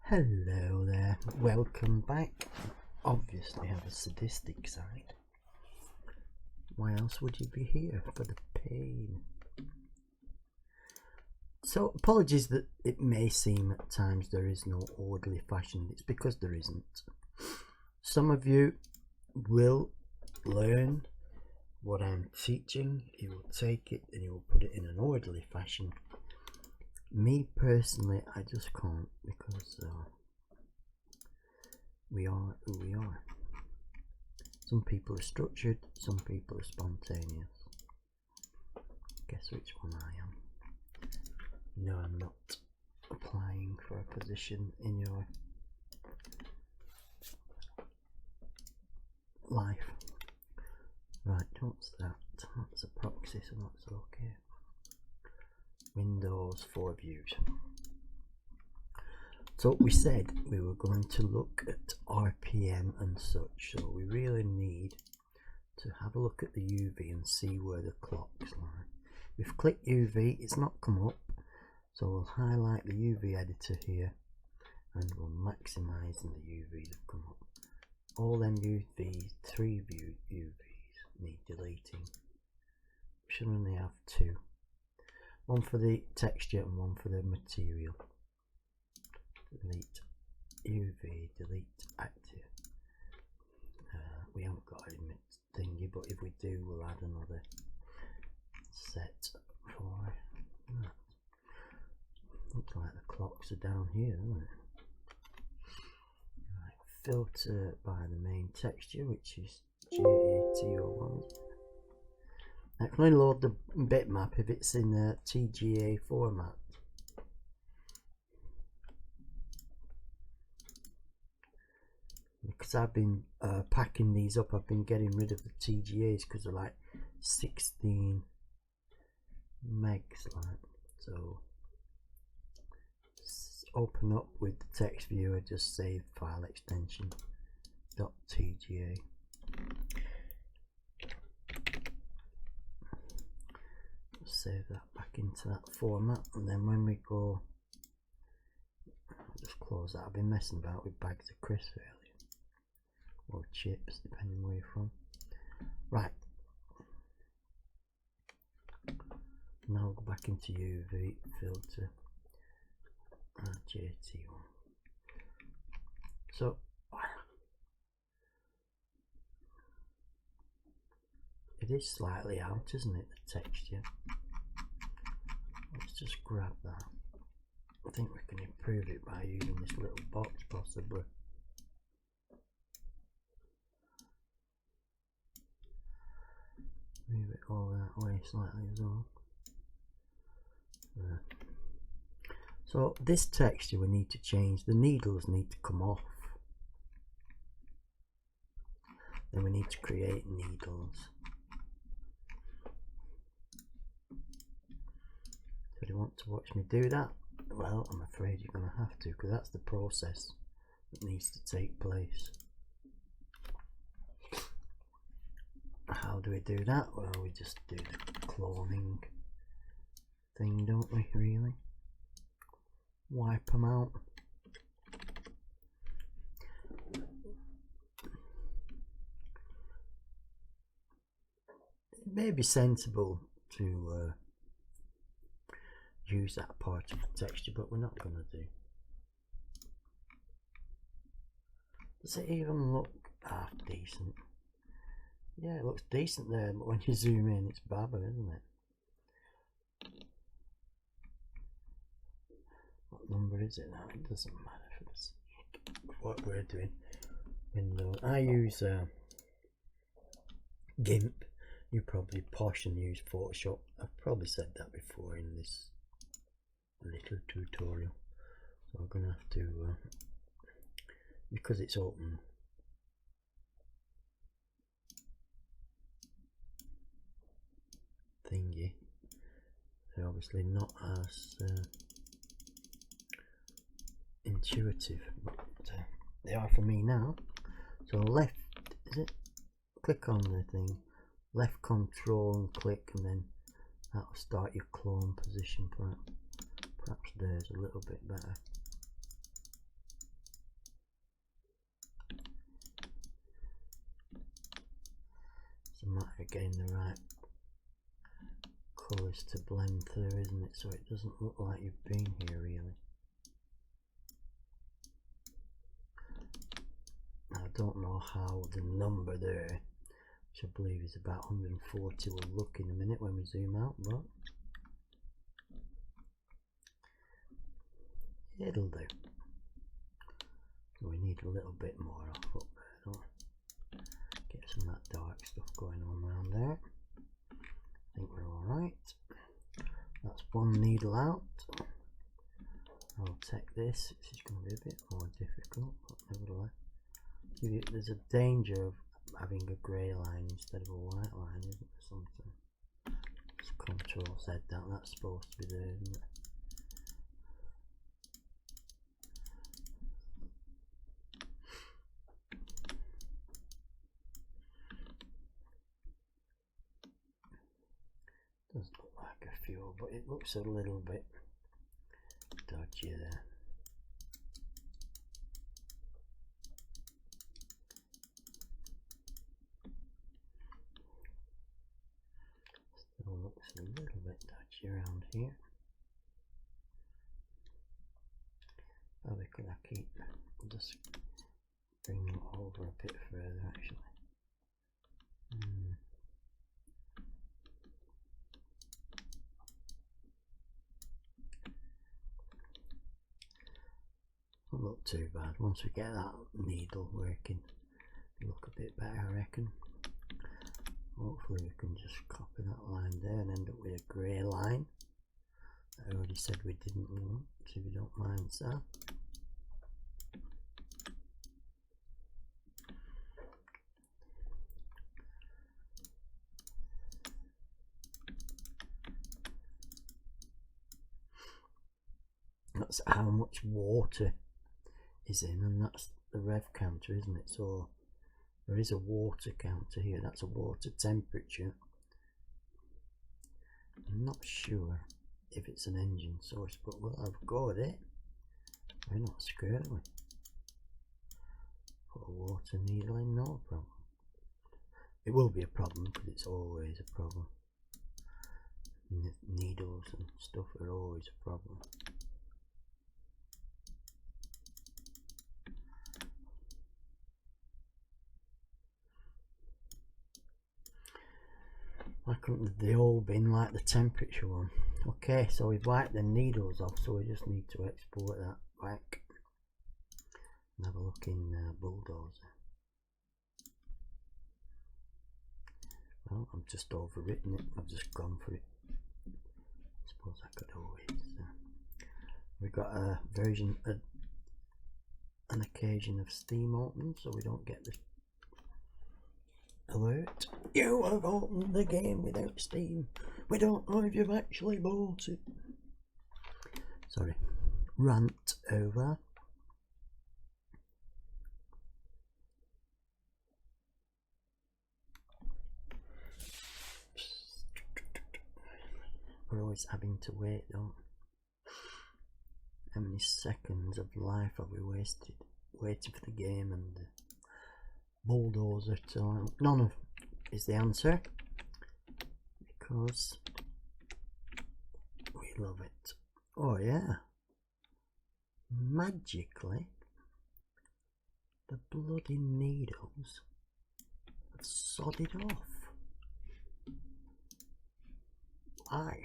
Hello there, welcome back. Obviously I have a sadistic side. Why else would you be here? For the pain. So apologies that it may seem at times there is no orderly fashion. It's because there isn't. Some of you will learn what I'm teaching, you will take it and you will put it in an orderly fashion. Me personally, I just can't, because we are who we are. Some people are structured, some people are spontaneous. Guess which one I am? No, I'm not applying for a position in your life. Right, what's that? That's a proxy, so that's okay. Windows 4 views. So we said we were going to look at RPM and such, so we really need to have a look at the UV and see where the clocks lie. We've clicked UV, it's not come up, so we'll highlight the UV editor here and we'll maximise the UV that come up. All them UVs, 3 UVs need deleting. We should only have 2. One for the texture and one for the material. Delete UV, delete active. We haven't got a thingy, but if we do, we'll add another set for that. Looks like the clocks are down here, doesn't it? Right, filter by the main texture, which is pt8. I can only load the bitmap if it's in a TGA format. Because I've been packing these up, I've been getting rid of the TGAs because they're like 16 megs, like. So open up with the text viewer, just save file extension .tga. Save that back into that format, and then when we go, I'll just close that. I've been messing about with bags of crisps earlier, or chips, depending where you're from. Right, now I'll go back into UV filter, JT1. So it is slightly out, isn't it, the texture? Let's just grab that. I think we can improve it by using this little box, possibly. Move it all that way slightly as well. There. So this texture we need to change. The needles need to come off. Then we need to create needles. So do you want to watch me do that? Well, I'm afraid you're going to have to, because that's the process that needs to take place. How do we do that? Well, we just do the cloning thing, don't we, really? Wipe them out. It may be sensible to use that part of the texture, but we're not going to do. Does it even look half decent? Yeah, it looks decent there, but when you zoom in, it's baba, isn't it? What number is it now? It doesn't matter for this. What we're doing. Windows. I use GIMP. You probably posh and use Photoshop. I've probably said that before in this little tutorial. So I'm gonna have to, because it's open. Thingy. They're obviously not as intuitive, but they are for me now. So left, is it? Click on the thing, left control and click, and then that'll start your clone position. Perhaps there's a little bit better. getting the right colours to blend through, isn't it? So it doesn't look like you've been here really. I don't know how the number there, which I believe is about 140, will look in a minute when we zoom out, but it'll do. We need a little bit more off up there, don't we? Get some of that dark stuff going on around there. I think we're alright. That's one needle out. I'll take this. This is going to be a bit more difficult, but nevertheless. There's a danger of having a grey line instead of a white line, isn't there, something? It's Control Z that, that's supposed to be there, isn't it? Doesn't look like a fuel, but it looks a little bit dodgy there. Still looks a little bit dodgy around here. Probably could I keep just bring them over a bit further actually. Won't look too bad. Once we get that needle working, it'll look a bit better, I reckon. Hopefully we can just copy that line there and end up with a grey line. I already said we didn't want, so if you don't mind that. That's how much water is in, and that's the rev counter, isn't it? So there is a water counter here. That's a water temperature. I'm not sure if it's an engine source, but we'll have a go at it. We're not scared, are we? Put a water needle in, no problem. It will be a problem because it's always a problem. Needles and stuff are always a problem. Why couldn't they all been like the temperature one? Okay, so we've wiped the needles off, so we just need to export that back and have a look in Bulldozer. Well, I've just overwritten it, I've just gone for it. I suppose I could always. We've got a version, an occasion of Steam open, so we don't get the alert. You have opened the game without Steam. We don't know if you've actually bought it. Sorry. Rant over. We're always having to wait, don't we? How many seconds of life have we wasted waiting for the game and the Bulldozer to none of is the answer, because we love it. Oh yeah, magically the bloody needles have sodded off. I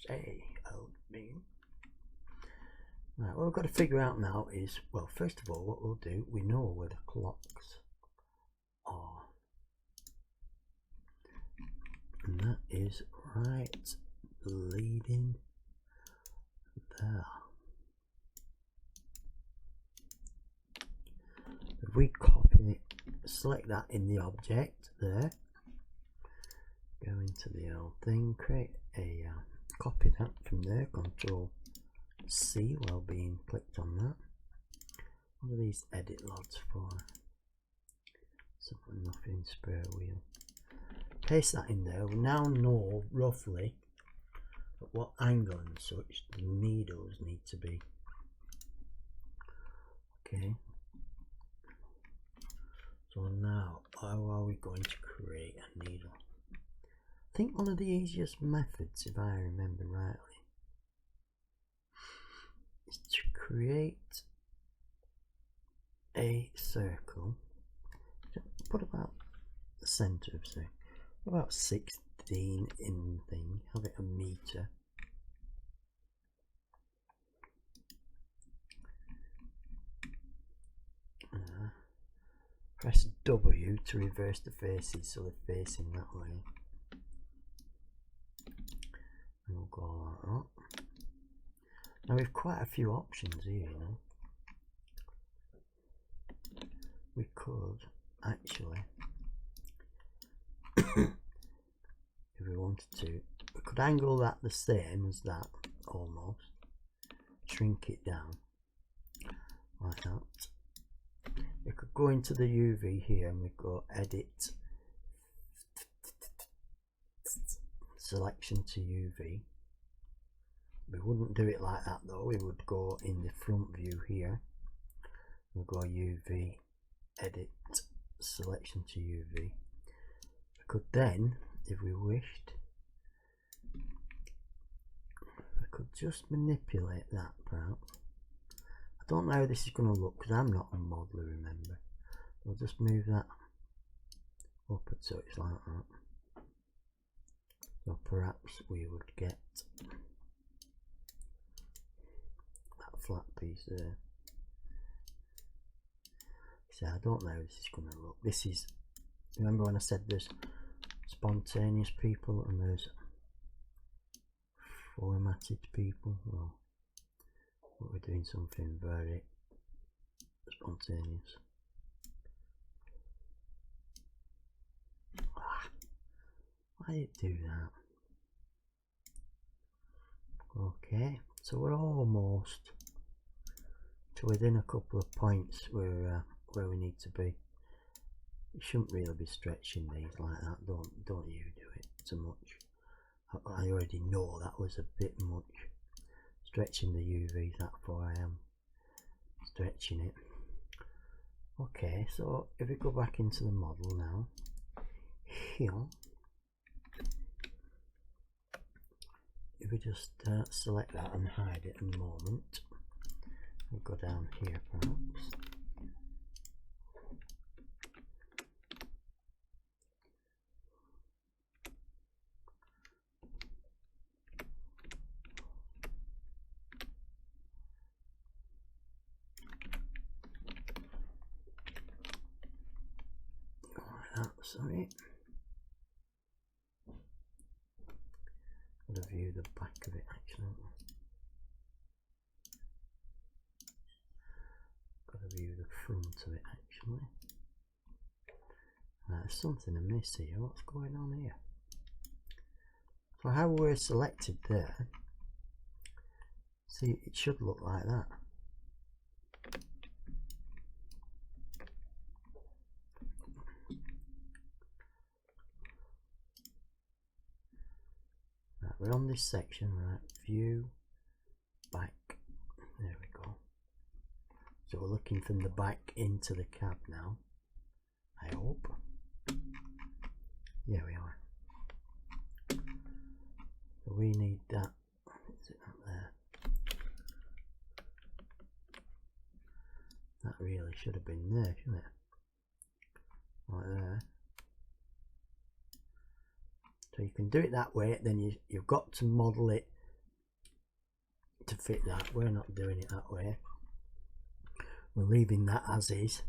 say, old bean. Right, what we've got to figure out now is, well, first of all, what we'll do, we know where the clocks are, and that is right leading there. If we copy it, select that in the object there, go into the old thing, create a copy that from there, Control C while being clicked on that. What are these edit logs for? Something nothing spare wheel. Paste that in there. We now know roughly at what angle and such the needles need to be. Okay. So now, how are we going to create a needle? I think one of the easiest methods, if I remember rightly, is to create a circle, put about the center of say about 16 in thing, have it a meter. Press W to reverse the faces so they're facing that way. And we'll go like that. Now we've quite a few options here, you know. We could actually, if we wanted to, we could angle that the same as that, almost. Shrink it down like that. We could go into the UV here and we go edit, selection to UV. We wouldn't do it like that though, we would go in the front view here. We'll go UV, edit, selection to UV. We could then, if we wished, we could just manipulate that perhaps. I don't know how this is going to look because I'm not a modeler, remember. We'll just move that up so it's like that. So perhaps we would get that flat piece there. See, I don't know how this is going to look. This is, remember when I said there's spontaneous people and there's formatted people? Well, we're doing something very spontaneous. Why did it do that? Okay, so we're almost to within a couple of points where we need to be. You shouldn't really be stretching these like that. Don't you do it too much. I already know that was a bit much. Stretching the UV, that far I am stretching it. Okay, so if we go back into the model now, here, if we just select that and hide it in a moment, we'll go down here perhaps. Sorry, got to view the back of it actually. Got to view the front of it actually. There's something amiss here. What's going on here? So how we're selected there, see, it should look like that. Right, we're on this section, right? View, back. There we go. So we're looking from the back into the cab now. I hope. Yeah, we are. So we need that. Is it up there? That really should have been there, shouldn't it? Right there. So you can do it that way, then you've got to model it to fit that. We're not doing it that way. We're leaving that as is.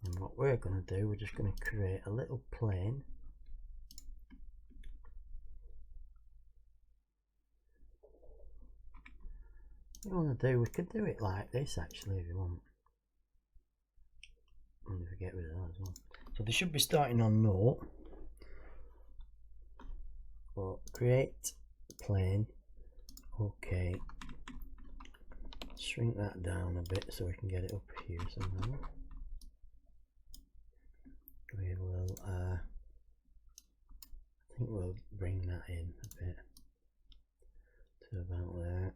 And what we're going to do, we're just going to create a little plane. What we want to do, we could do it like this actually if you want. And if we get rid of that as well. So they should be starting on note. But create plane. Okay. Shrink that down a bit so we can get it up here somehow. We will I think we'll bring that in a bit to about there.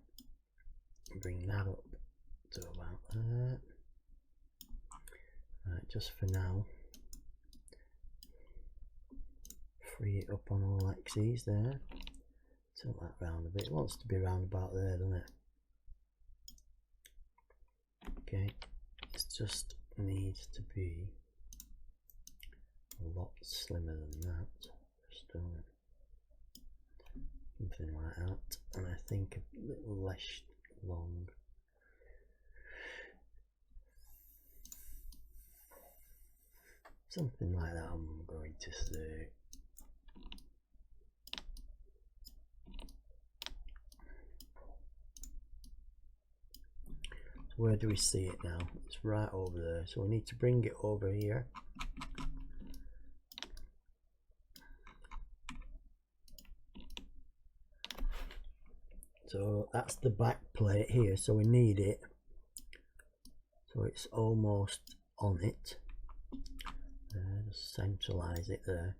Bring that up to about there. Right, just for now. free it up on all axes there. Tilt that round a bit. It wants to be round about there, doesn't it? Okay, it just needs to be a lot slimmer than that. Just something like that, and I think a little less long. Something like that, I'm going to say. So where do we see it now? It's right over there, so we need to bring it over here. So that's the back plate here, so we need it so it's almost on it. Just centralize it there.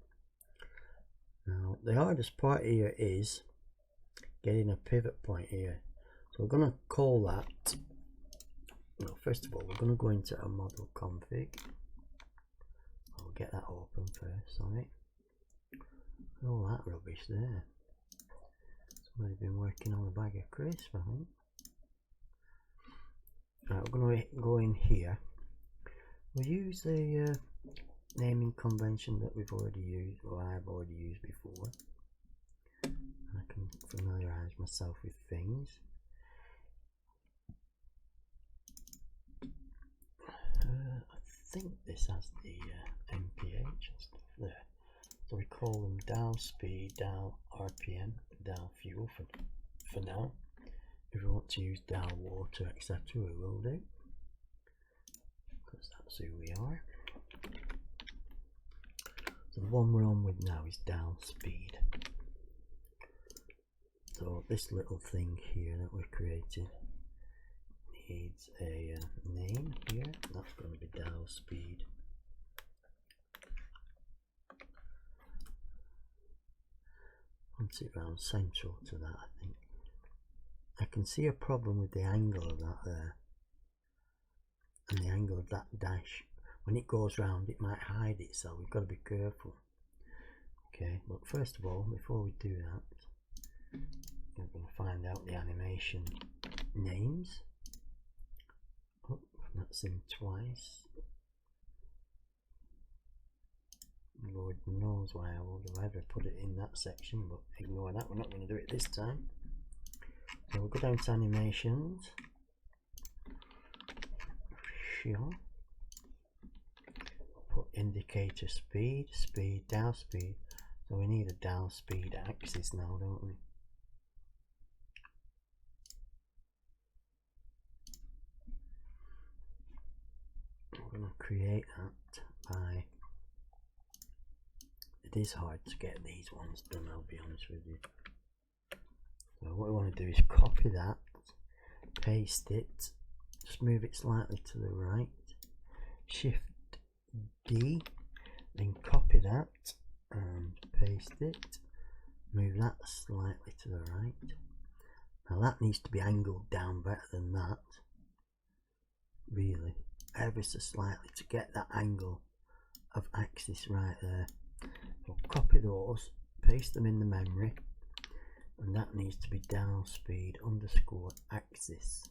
Now the hardest part here is getting a pivot point here, so we're going to call that, well, first of all we're going to go into a model config. I'll get that open first, sorry. All that rubbish there. Somebody's been working on a bag of crisps, I think. Right, we're going to go in here. We'll use the naming convention that we've already used, or I've already used before. I can familiarize myself with things. I think this has the mph and stuff there. So we call them down speed, down RPM, down fuel for now. If we want to use down water, etc., we will do, because that's who we are. So the one we're on with now is down speed. So this little thing here that we created needs a name here. That's going to be down speed. Want it round central to that, I think. I can see a problem with the angle of that there, and the angle of that dash. When it goes round, it might hide it, so we've got to be careful. Okay, but first of all, before we do that, we're going to find out the animation names. Oh, that's in twice. Lord knows why I would have ever put it in that section, but ignore that, we're not going to do it this time. So we'll go down to animations. Sure. Put indicator speed, speed, down speed. So we need a down speed axis now, don't we? We're going to create that by, it is hard to get these ones done, I'll be honest with you. So what we want to do is copy that, paste it, just move it slightly to the right, Shift D, then copy that and paste it, move that slightly to the right. Now that needs to be angled down better than that, really, ever so slightly, to get that angle of axis right there. So copy those, paste them in the memory, and that needs to be down speed underscore axis.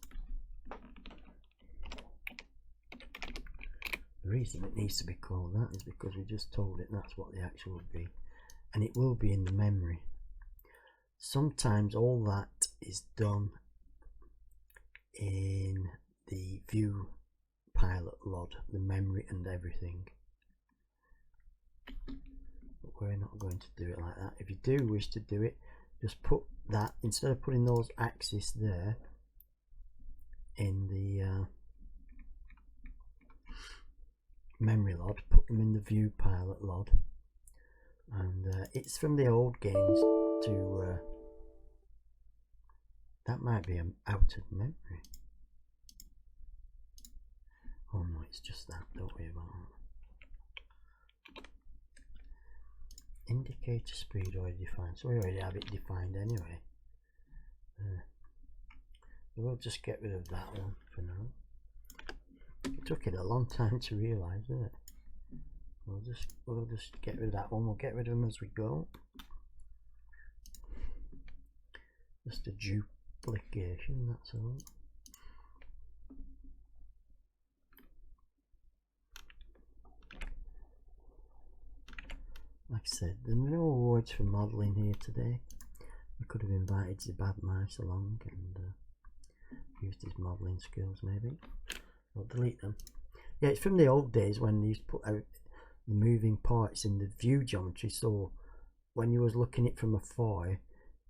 The reason it needs to be called that is because we just told it that's what the actual would be, and it will be in the memory. Sometimes all that is done in the view pilot LOD, the memory and everything, but we're not going to do it like that. If you do wish to do it, just put that, instead of putting those axes there in the memory LOD, put them in the view pilot LOD, and it's from the old games to that might be out of memory. Oh no, it's just that, don't worry about that. Indicator speed already defined, so we already have it defined anyway. We'll just get rid of that one for now. It took it a long time to realise, didn't it? We'll just get rid of that one. We'll get rid of them as we go. Just a duplication, that's all. Like I said, there are no awards for modelling here today. We could have invited the bad mice along and used his modelling skills maybe. I'll delete them. Yeah, it's from the old days when these put out the moving parts in the view geometry, so when you was looking at it from afar, it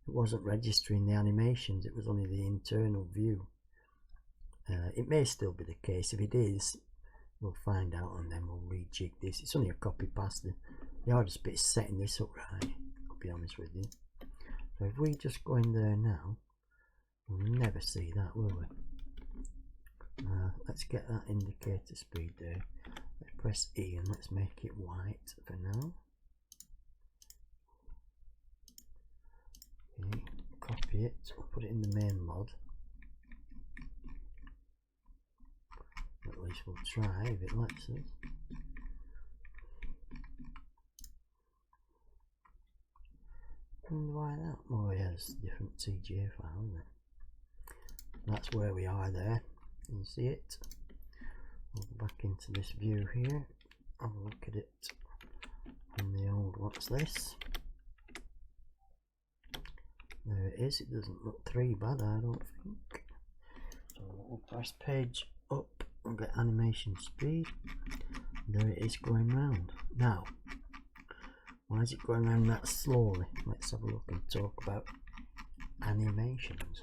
wasn't registering the animations, it was only the internal view. It may still be the case. If it is, we'll find out and then we'll rejig this. It's only a copy pasta. The hardest bit is setting this up right, I'll be honest with you. So if we just go in there now, we'll never see that, will we? Let's get that indicator speed there. Let's press E and let's make it white for now. Okay, copy it, we'll put it in the main mod. At least we'll try if it lets us. I wonder why that. Oh yeah, it's a different CGA file, isn't it? That's where we are there. You see it? We'll go back into this view here. Have a look at it on the old, what's this? There it is. It doesn't look too bad, I don't think. So we'll press page up and get animation speed. There it is going round. Now, why is it going around that slowly? Let's have a look and talk about animations.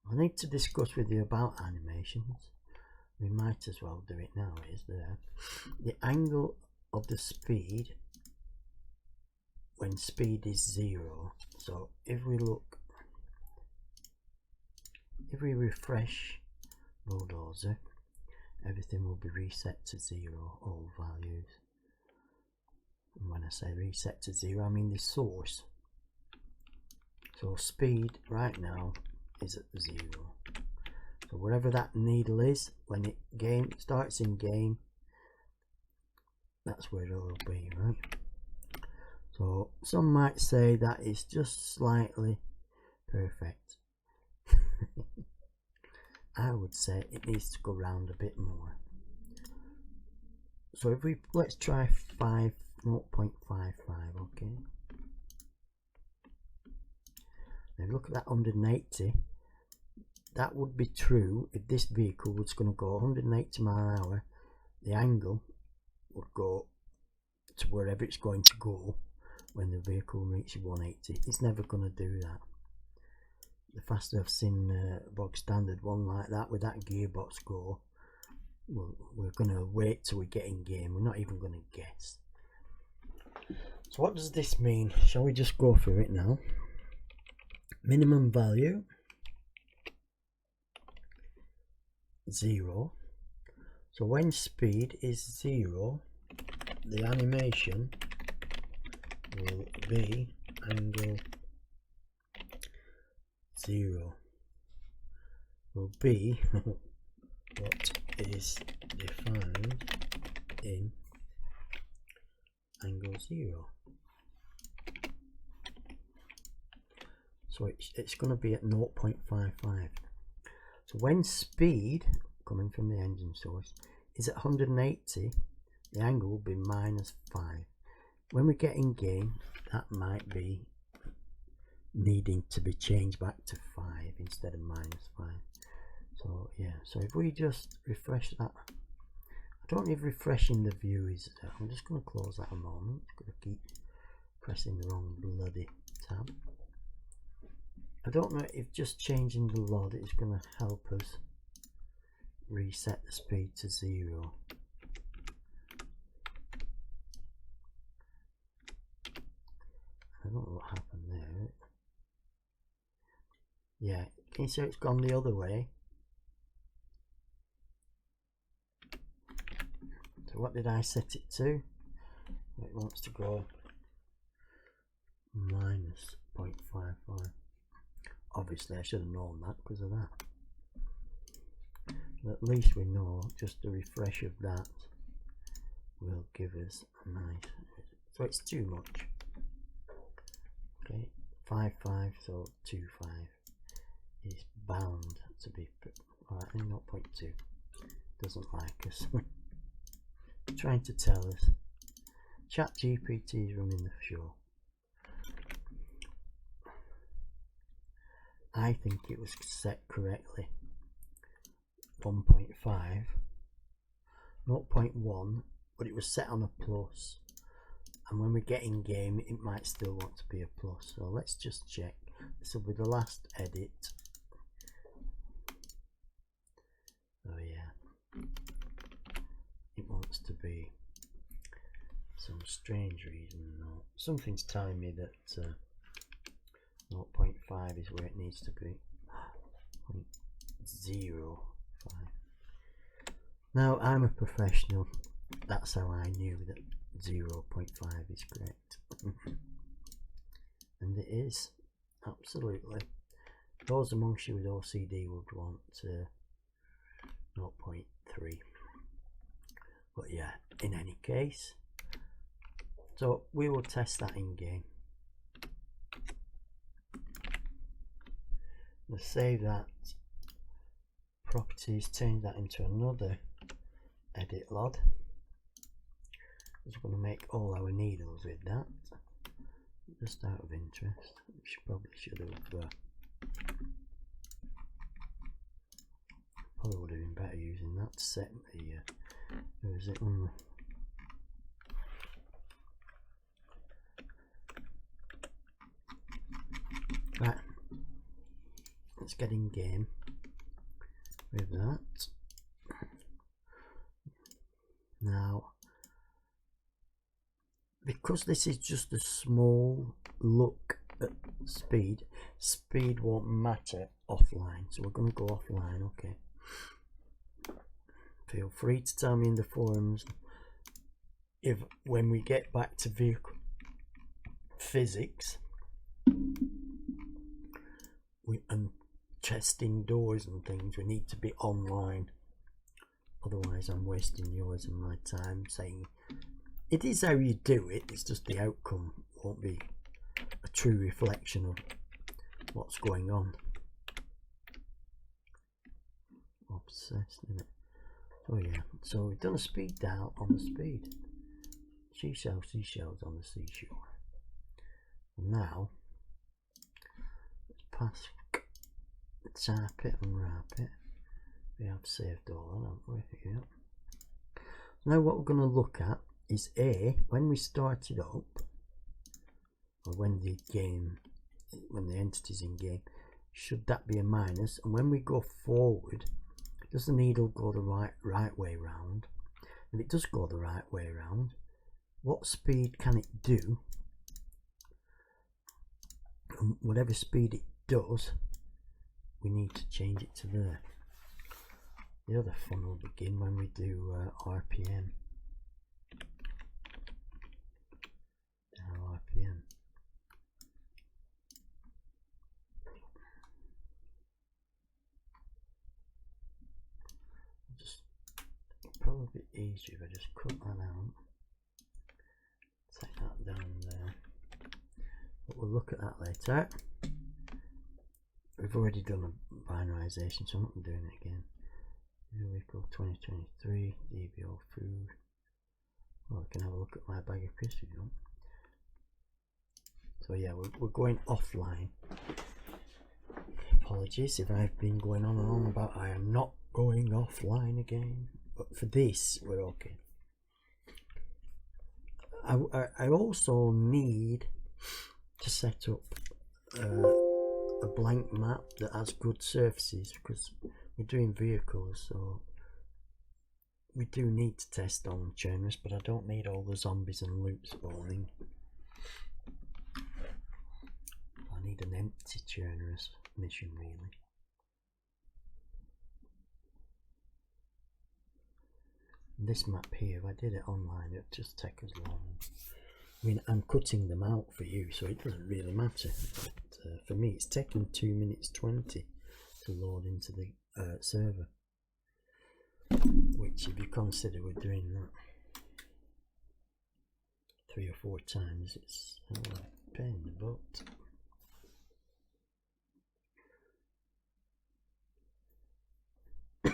I need to discuss with you about animations. We might as well do it now. Is there the angle of the speed when speed is 0? So if we look, if we refresh Bulldozer, everything will be reset to 0, all values. And when I say reset to 0, I mean the source. So speed right now is at 0. So wherever that needle is when it starts in game, that's where it will be, right? So some might say that is just slightly perfect. I would say it needs to go round a bit more. So if we, let's try 0.55, okay. Now look at that 180. That would be true if this vehicle was going to go 180 miles an hour. The angle would go to wherever it's going to go when the vehicle reaches 180. It's never going to do that. The faster I've seen bog standard one like that with that gearbox go, we're going to wait till we get in game. We're not even going to guess. So what does this mean? Shall we just go through it now? Minimum value 0. So when speed is 0, the animation will be angle 0. Will be what is defined in angle 0. So it's going to be at 0.55. So when speed coming from the engine source is at 180, the angle will be -5. When we get in game, that might be needing to be changed back to 5 instead of -5. So yeah, so if we just refresh that, I don't know if refreshing the view is, I'm just going to close that a moment. I'm going to keep pressing the wrong bloody tab. I don't know if just changing the LOD is going to help us reset the speed to 0. I don't know what happened there. Yeah, can you see it's gone the other way? So what did I set it to? It wants to go -0.55. Obviously I should have known that because of that. But at least we know just a refresh of that. will give us a nice, so it's too much. Okay, 5.5, so 2.5 is bound to be right in 0.2. Doesn't like us. Trying to tell us. ChatGPT is running the show. I think it was set correctly. 1.5, 0.1, but it was set on a plus. And when we get in game, it might still want to be a plus. So let's just check. This will be the last edit. Oh yeah, it wants to be some strange reason. No, something's telling me that 0.5 is where it needs to be. 0.05. Now I'm a professional. That's how I knew that 0.5 is correct. And it is, absolutely. Those amongst you with OCD would want 0.3. But yeah, in any case, so we will test that in game. Let's save that. Properties, change that into another edit log. Just going to make all our needles with that. Just out of interest, we probably should have. Probably would have been better using that to set the. Where is it? Right. Let's get in game with that. Now, because this is just a small look at speed, speed won't matter offline, so we're going to go offline. Okay, feel free to tell me in the forums if when we get back to vehicle physics and testing doors and things, we need to be online. Otherwise I'm wasting yours and my time saying it is how you do it, it's just the outcome won't be a true reflection of what's going on. Obsessed, isn't it? Oh yeah, so we've done a speed dial on the speed. Seashells on the seashore. And now let's pass, type it and wrap it. We have saved all that, haven't we? Yeah. Now what we're going to look at is when we start it up, or when the entity's in game, should that be a minus? And when we go forward, does the needle go the right way round? If it does go the right way round, what speed can it do? And whatever speed it does, we need to change it to there. The other fun will begin when we do RPM. RPM. It'll probably be easier if I just cut that out. Take that down there. But we'll look at that later. We've already done a binarization, so I'm not doing it again. Vehicle 2023, DBO food. Well, I can have a look at my bag of crisps if you want. So yeah, we're going offline. Apologies if I've been going on and on about I am not going offline again. But for this, we're okay. I also need to set up a blank map that has good surfaces, because we're doing vehicles, so we do need to test on churners, but I don't need all the zombies and loops spawning. I need an empty churners mission really. This map here, if I did it online, it would just take us long. I mean, I'm cutting them out for you, so it doesn't really matter. But for me, it's taking 2 minutes 20 to load into the server. Which, if you consider we're doing that. 3 or 4 times, it's a pain in the butt. Okay,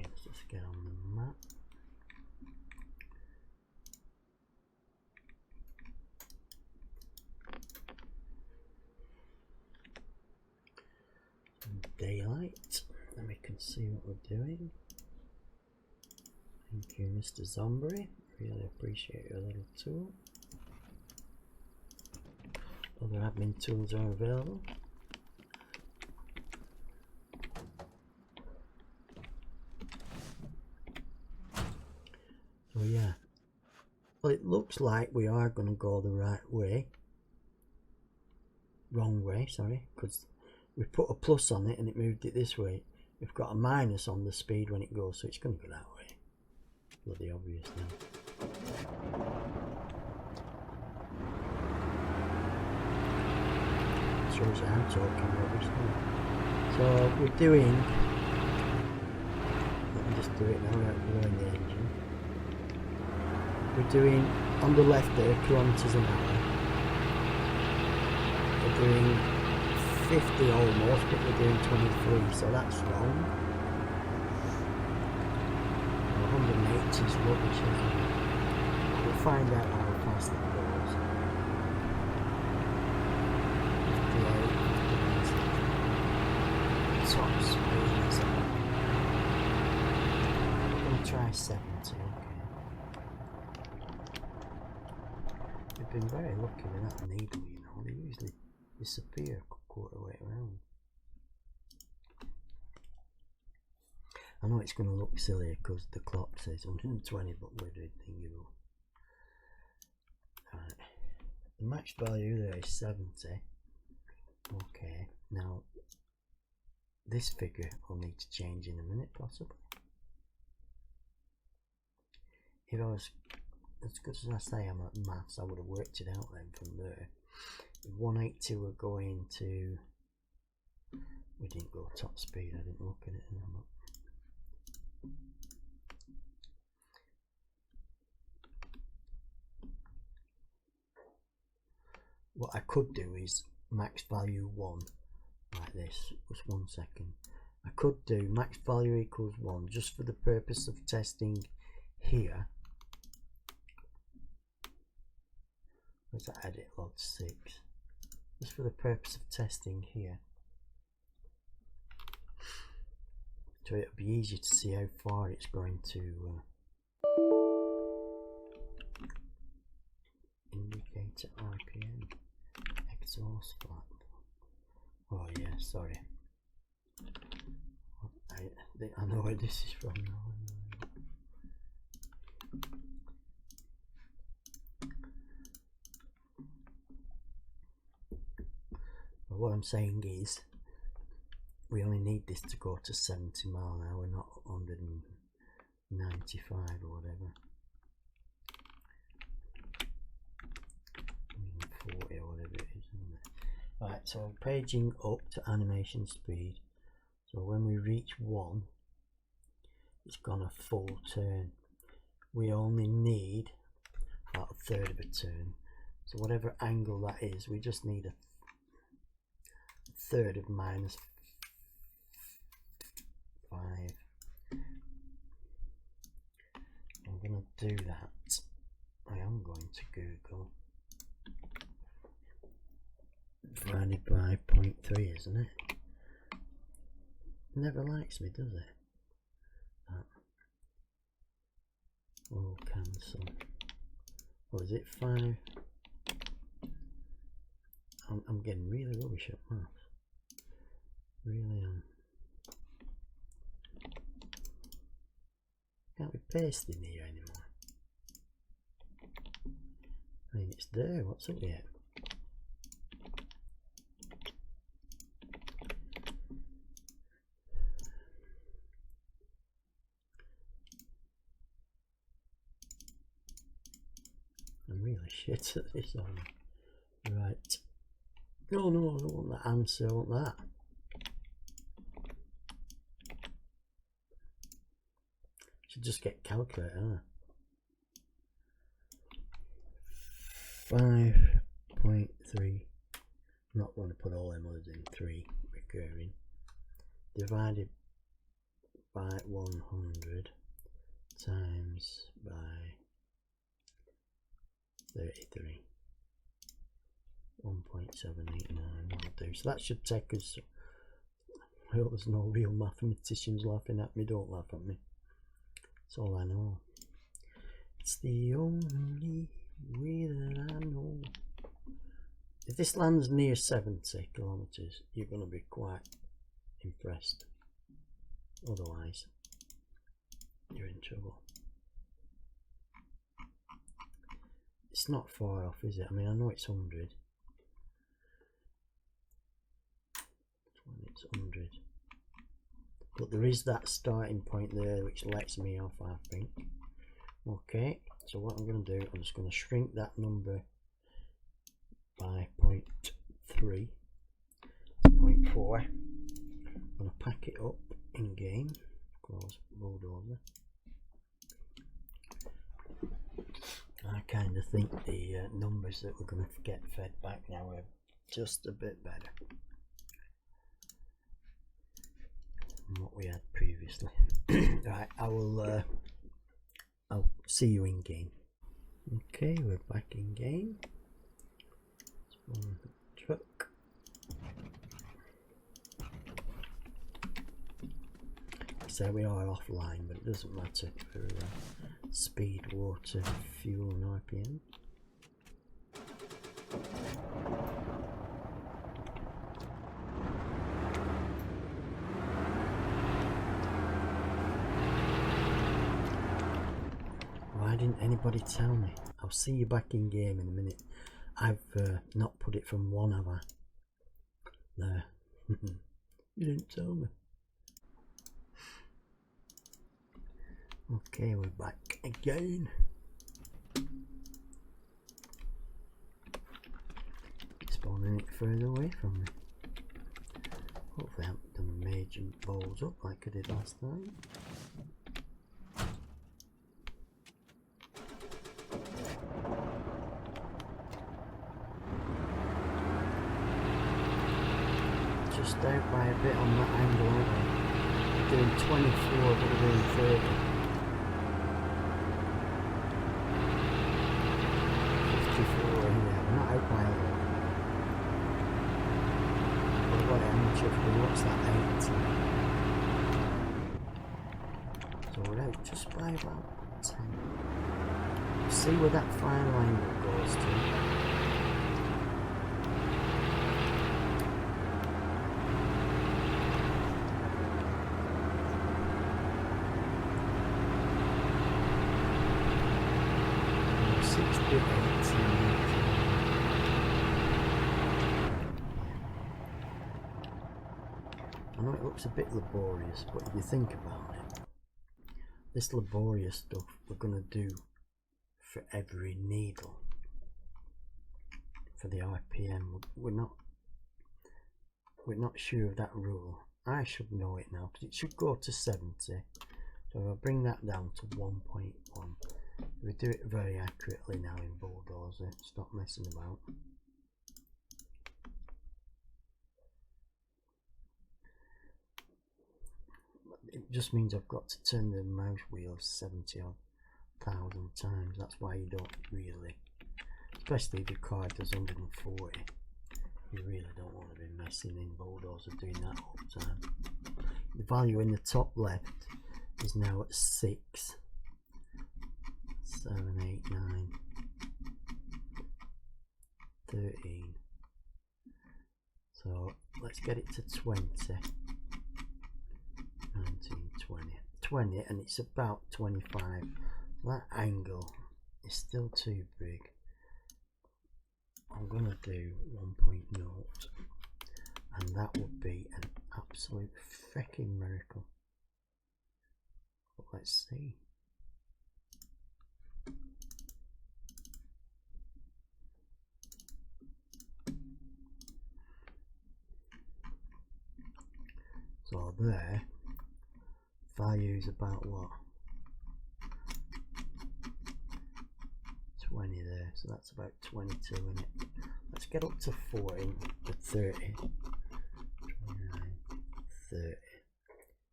let's just get on the map. Some daylight, and we can see what we're doing. Thank you, Mr. Zombie. Really appreciate your little tool. Other admin tools are available. So yeah, well, it looks like we are going to go the right way. Wrong way, sorry, because we put a plus on it and it moved it this way. We've got a minus on the speed when it goes, so it's going to go that way. Bloody obvious now. Shows I'm talking rubbish now. So we're doing, let me just do it now without blowing the engine. We're doing, on the left there, kilometres an hour. We're doing 50 almost, but we're doing 23, so that's wrong. 180 is rubbish, isn't it? We'll find out how fast it goes. 58, top speed is up. I'm going to try 70, okay. We've been very lucky with that needle, you know, they usually disappear a quarter way around. I know it's going to look silly because the clock says 120, but we're doing you. Right. The max value there is 70. Okay, now this figure will need to change in a minute, possibly. If I was as good as I say I'm at maths, I would have worked it out then from there. If 180 were going to, we didn't go top speed, I didn't look at it anymore. What I could do is max value 1 like this. Just 1 second. I could do max value equals 1 just for the purpose of testing here. Where's that edit log 6? Just for the purpose of testing here. So it'll be easier to see how far it's going to indicator RPM. Exhaust flap. Oh yeah, sorry. I know where this is from now. But what I'm saying is, we only need this to go to 70 mile an hour, not 195 or whatever. 40 or whatever it is, isn't it? Right, so paging up to animation speed. So when we reach 1, it's gone a full turn. We only need about a third of a turn. So whatever angle that is, we just need a third of minus 5. I'm going to do that. I am going to Google divided by 0.3, isn't it? Never likes me, does it? Oh, cancel. What is it? 5? I'm getting really rubbish at maths. Really am. Can't be pasting here anymore. I mean, it's there. What's up here? I'm really shit at this one. Right. No, I don't want that answer, I want that. Should just get calculator, huh? 5.3, I'm not going to put all them others in, 3 recurring, divided by 100 times by 33. 1.789 will do. So that should take us, I hope there's no real mathematicians laughing at me. Don't laugh at me. That's all I know. It's the only way that I know. If this lands near 70 kilometers, you're going to be quite impressed. Otherwise, you're in trouble. It's not far off, is it? I mean, I know it's 100. It's 100. But there is that starting point there which lets me off, I think. Okay, so what I'm going to do, I'm just going to shrink that number by 0.3, 0.4. I'm going to pack it up in game. Close bulldozer. I kind of think the numbers that we're going to get fed back now are just a bit better than what we had previously. Right, I'll see you in game. Okay, we're back in game. One truck. So we are offline, but it doesn't matter for speed, water, fuel and RPM. Why didn't anybody tell me? I'll see you back in game in a minute. I've not put it from 1, have I? There. You didn't tell me. Okay, we're back again. Spawning it further away from me. Hopefully I haven't done major balls up like I did last time. Just out by a bit on that angle, aren't we? We're doing 24, but we're doing 30. 54, yeah, we're not out by a lot. But what amateur, what's that, 80? So we're out just by about 10. See where that final angle goes to. I know it looks a bit laborious, but if you think about it, this laborious stuff we're going to do for every needle for the RPM. We're not sure of that rule. I should know it now because it should go to 70. So if I bring that down to 1.1, we do it very accurately now in bulldozer. Stop messing about. It just means I've got to turn the mouse wheel 70,000 times. That's why you don't really, especially if your card does 140, you really don't want to be messing in bulldozer doing that all the time. The value in the top left is now at 6, 7, 8, 9, 13. So let's get it to 20. 19, 20, and it's about 25. That angle is still too big. I'm gonna do 1.0, and that would be an absolute freaking miracle. But let's see. So there, value is about what? 20 there, so that's about 22 in it. Let's get up to 40 to 30. 29, 30.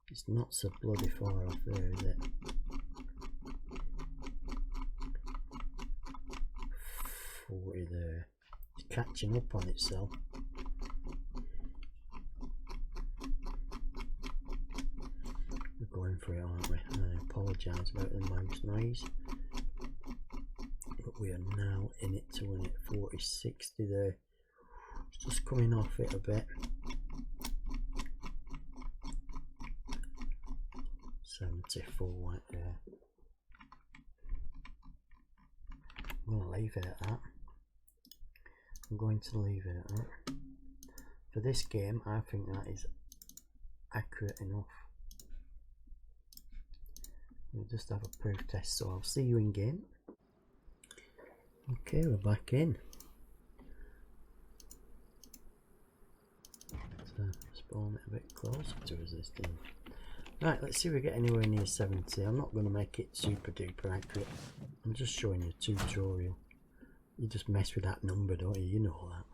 It's not so bloody far off there, is it? 40 there. It's catching up on itself. We're going for it, aren't we? And I apologise about the mouse noise. But we are now in it to win it. 40, 60 there. It's just coming off it a bit. 74 right there. I'm going to leave it at that. I'm going to leave it at that. For this game, I think that is accurate enough. We'll just have a proof test, so I'll see you in game. Okay, we're back in. So spawn it a bit closer to us this time. Right, let's see if we get anywhere near 70. I'm not going to make it super duper accurate. I'm just showing you a tutorial. You just mess with that number, don't you? You know that.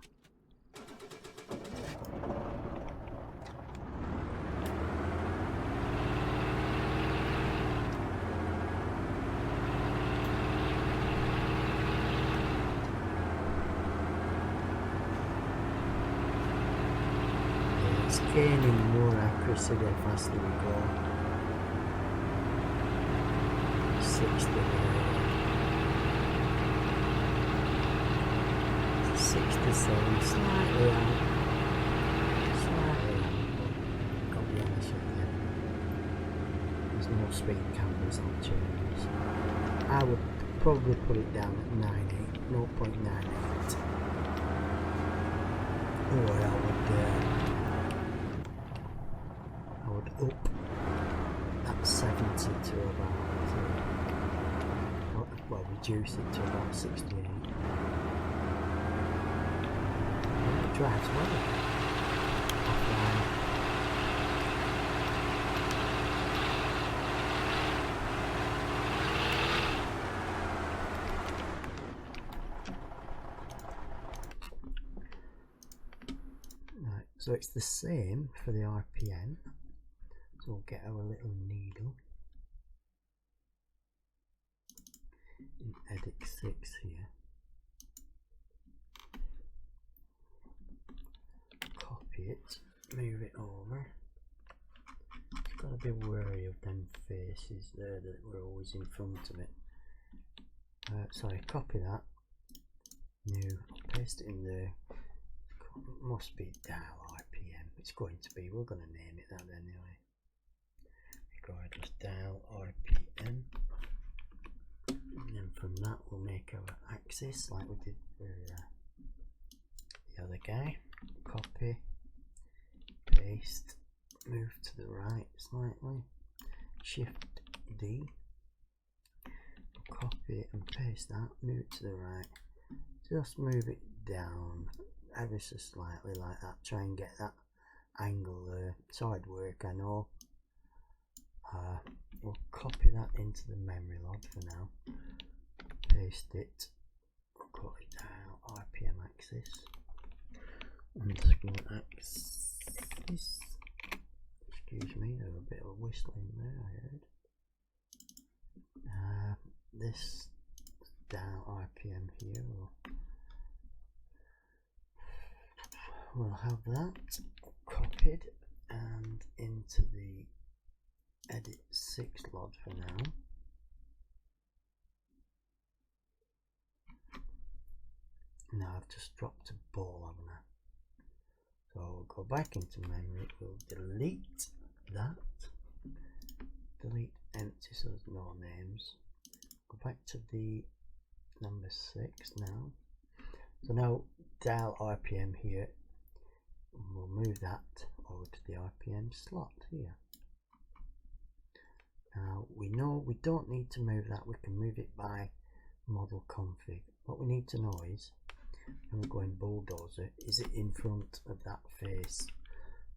It's gaining more accuracy the faster we go. 60 there. 67, slightly out. Slightly out, but got to be honest with you. There's no speed cameras on channels. I would probably put it down at 0.98. Or I would up that 70 to about, well, reduce it to about 68. It drives well. Offline. Right, so it's the same for the RPM. So we'll get our little needle in edit 6 here. Copy it, move it over. Just got to be wary of them faces there that were always in front of it. Sorry, copy that. New, paste it in there. Must be dial RPM. It's going to be. We're going to name it that anyway. Regardless, dial RPM. And then from that we'll make our axis like we did for the other guy. Copy, paste, move to the right slightly, Shift D, copy and paste that, move it to the right, just move it down ever so slightly like that, try and get that angle there. It's hard work, I know. We'll copy that into the memory log for now, paste it, we'll call it down RPM axis, underscore axis, excuse me, there's a bit of whistling there I heard. This down RPM here, we'll have that copied and into the edit 6 log for now. Now I've just dropped a ball, haven't I? So we'll go back into memory, we'll delete that, delete empty so there's no names, go back to the number 6 now. So now dial RPM here, and we'll move that over to the RPM slot here. Now we know we don't need to move that, we can move it by model config. What we need to know is, when we're going bulldozer, is it in front of that face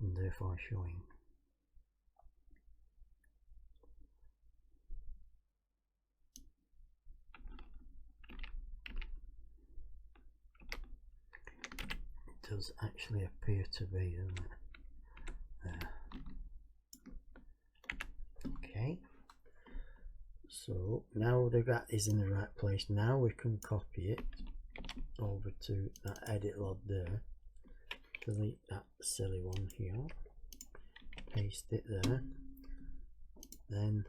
and therefore showing? does actually appear to be, doesn't it? There. Okay, so now that is in the right place, now we can copy it over to that edit log there, delete that silly one here, paste it there, then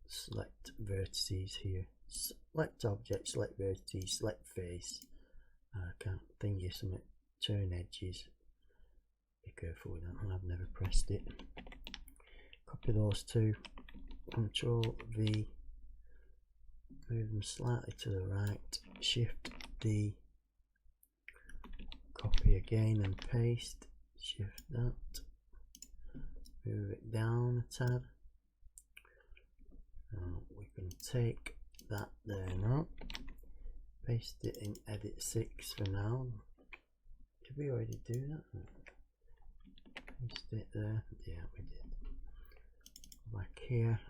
select vertices here, select object, select vertices, select face, I can't think of something, turn edges, be careful with that one, I've never pressed it, copy those two, Control V, move them slightly to the right, Shift D, copy again and paste, shift that, move it down a tad. Now we can take that there now, paste it in edit 6 for now. Did we already do that? Paste it there, yeah we did. Back here,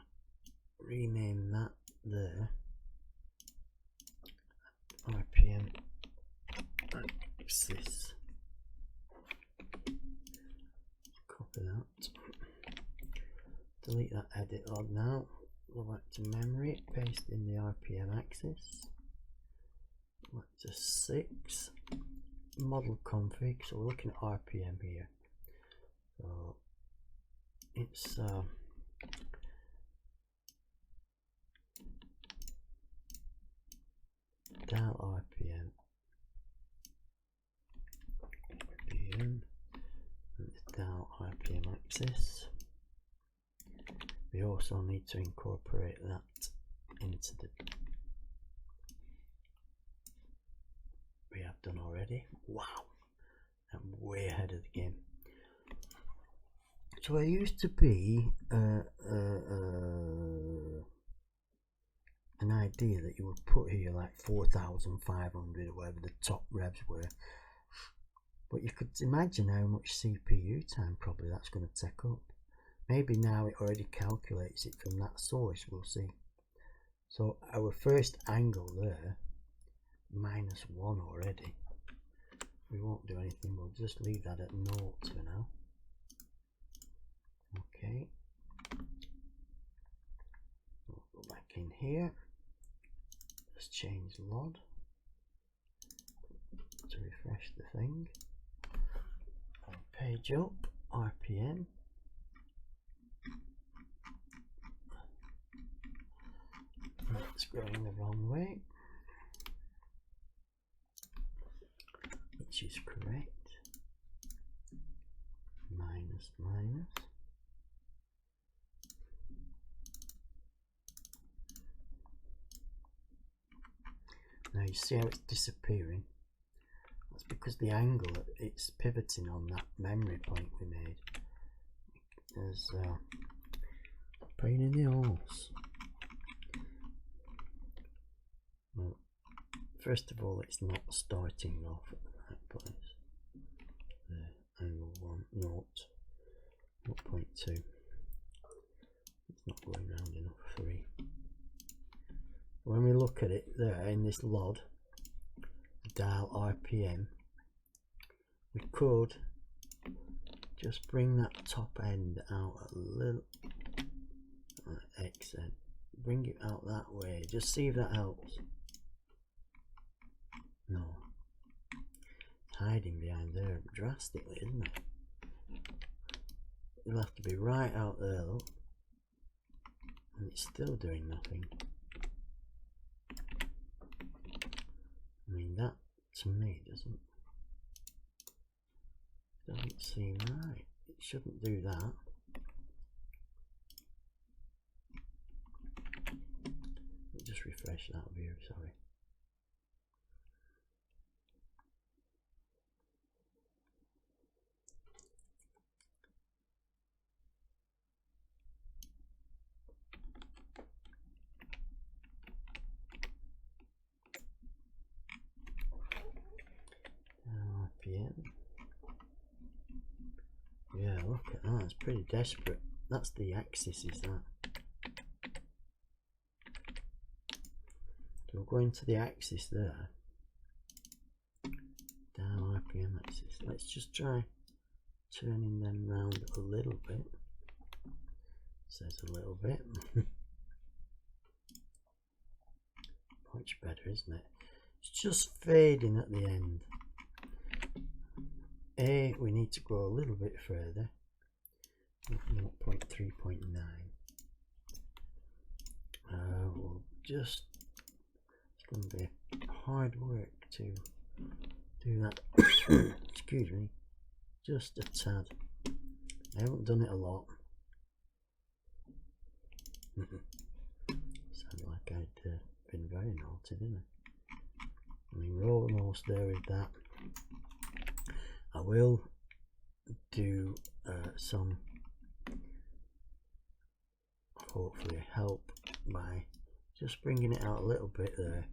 rename that there, RPM axis, copy that, delete that edit log now, go back to memory, paste in the RPM axis, back to 6, model config, so we're looking at RPM here, so it's dial RPM, and it's dial RPM axis. We also need to incorporate that into the, we have done already. Wow, I'm way ahead of the game. So there used to be an idea that you would put here like 4,500 or whatever the top revs were, but you could imagine how much CPU time probably that's going to take up. Maybe now it already calculates it from that source, we'll see. So our first angle there, -1 already. We won't do anything, we'll just leave that at 0 for now. Okay, we'll go back in here, just change LOD to refresh the thing, page up, RPM, it's going the wrong way, which is correct, minus minus. Now you see how it's disappearing. That's because the angle it's pivoting on that memory point we made is pain in the arse. Well, first of all, it's not starting off at the right place. There, angle 1, 0.2. It's not going round enough. 3. When we look at it there in this LOD, dial RPM, we could just bring that top end out a little, XN, bring it out that way, just see if that helps. No, it's hiding behind there drastically, isn't it? It'll have to be right out there, look, and it's still doing nothing. I mean, that to me doesn't seem right. It shouldn't do that. Just refresh that view, sorry. Yeah, look at that, it's pretty desperate. That's the axis, is that. So we'll go into the axis there. Down RPM axis. Let's just try turning them round a little bit. Says a little bit. Much better, isn't it? It's just fading at the end. We need to go a little bit further. 0.3.9. We'll just, it's going to be hard work to do that. Excuse me, just a tad. I haven't done it a lot. Sounded like I'd been very naughty, didn't I? I mean, we're almost there with that. I will do some, hopefully, help by just bringing it out a little bit there,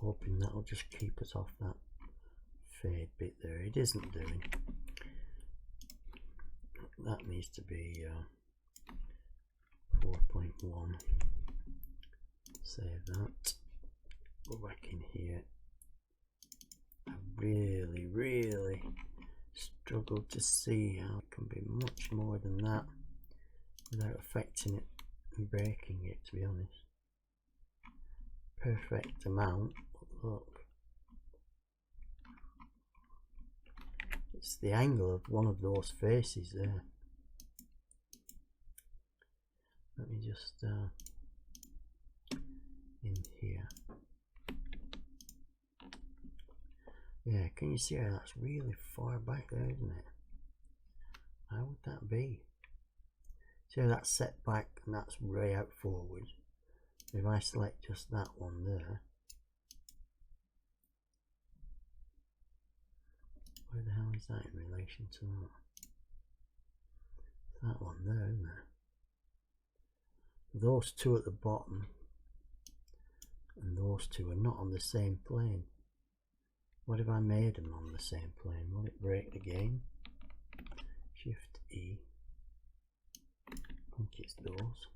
hoping that will just keep us off that fade bit there. It isn't doing. That needs to be 4.1. Save that. Go back in here. I really struggled to see how it can be much more than that without affecting it and breaking it, to be honest. Perfect amount, but look, it's the angle of one of those faces there. Let me just in here. Yeah, can you see how that's really far back there, isn't it? How would that be? See how that's set back and that's way out forward. If I select just that one there, where the hell is that in relation to that? That one there, isn't it? Those two at the bottom and those two are not on the same plane. What if I made them on the same plane? Will it break the game? Shift E. I think it's those.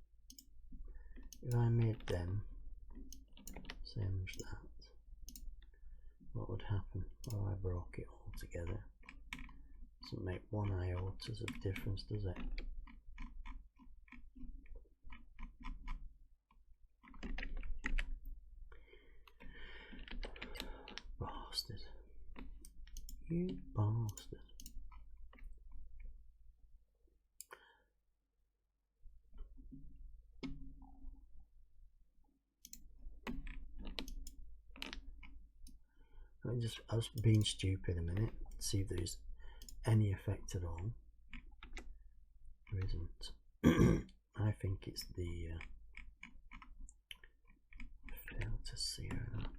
If I made them same as that, what would happen? Well, I broke it all together. Doesn't make one iota of difference, does it? Bastard. You bastard. I was being stupid a minute, see if there's any effect at all. There isn't. I think it's the fail to see how that.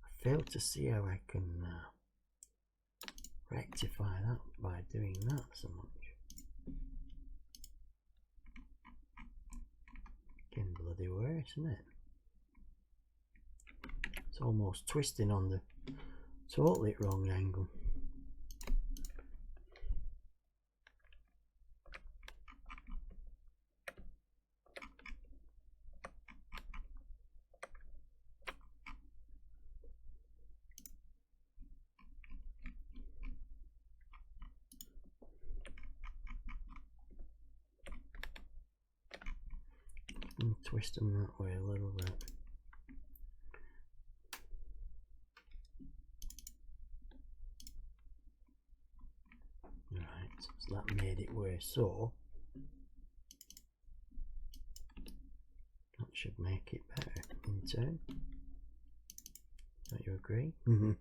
I fail to see how I can rectify that by doing that so much. Getting bloody worse, isn't it? It's almost twisting on the totally wrong angle. Twist them that way a little bit. Right, so that made it worse. So that should make it better in turn. Don't you agree? Mm-hmm.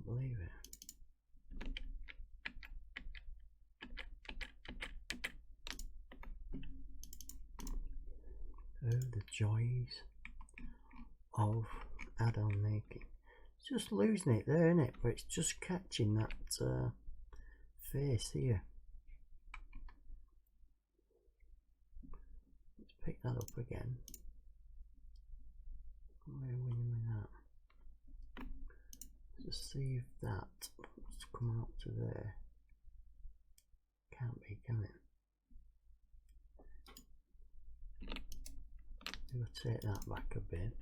Believe it. Oh, the joys of add-on making. It's just losing it there, isn't it? But it's just catching that face here. Let's pick that up again. Where are we with that? Just see if that's come out to there. Can't be, can it? We'll take that back a bit.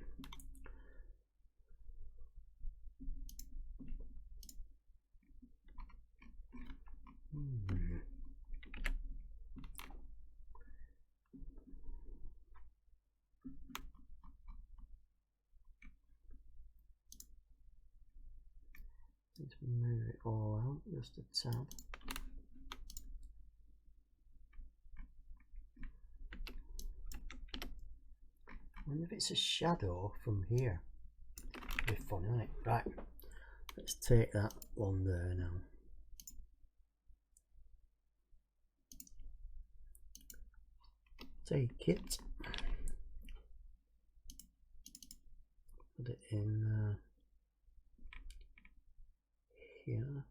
Let's move it all out just a tad. I wonder if it's a shadow from here. It'd be funny, isn't it? Right, let's take that one there now. Take it, put it in here.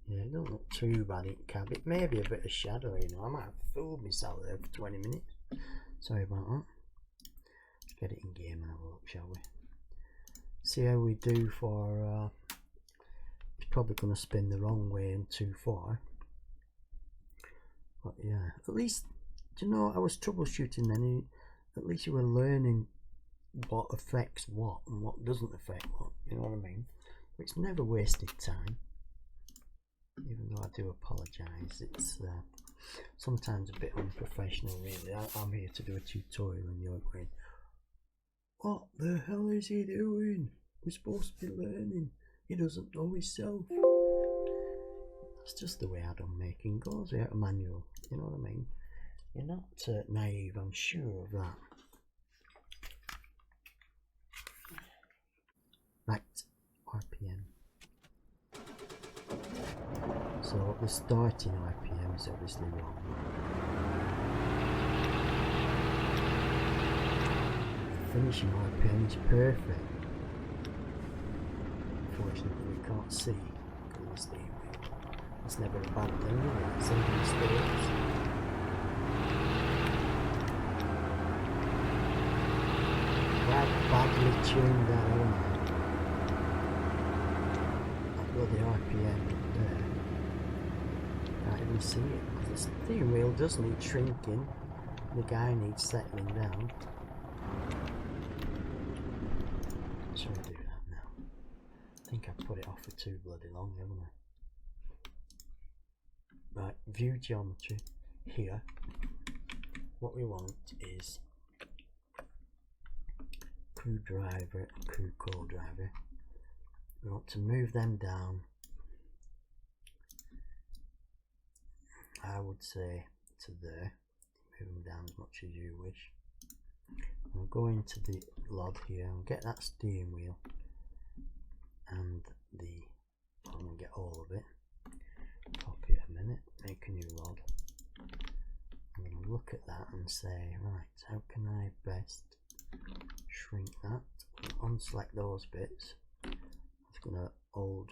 Yeah, it don't look too bad in cab. It may be a bit of shadow, you know. I might have fooled myself there for 20 minutes. Sorry about that. Let's get it in game and have a look, shall we? See how we do for it's probably going to spin the wrong way and too far. But yeah, at least, do you know, I was troubleshooting then. At least you were learning what affects what and what doesn't affect what, you know what I mean? It's never wasted time. Even though I do apologise, it's sometimes a bit unprofessional really. I'm here to do a tutorial and you're going, what the hell is he doing? We're supposed to be learning. He doesn't know himself. That's just the way Adam making goes without a manual, you know what I mean? You're not naive, I'm sure of that. Right, RPM. So the starting RPM is obviously wrong. The finishing RPM is perfect. Unfortunately we can't see because of the steering wheel. It's never a bad thing, is it? It's only mistakes. Quite badly tuned that on. I've got the RPM there. Can't even see it because the steering wheel does need shrinking. The guy needs settling down. Shall I do that now? I think I put it off for too bloody long, haven't I? Right, view geometry. Here, what we want is crew driver and crew co-driver. We want to move them down. I would say to there. Move them down as much as you wish. I'll go into the LOD here and get that steering wheel and I'm going to get all of it. Copy it a minute, make a new LOD. I'm going to look at that and say, right, how can I best shrink that? Unselect those bits. I'm just going to hold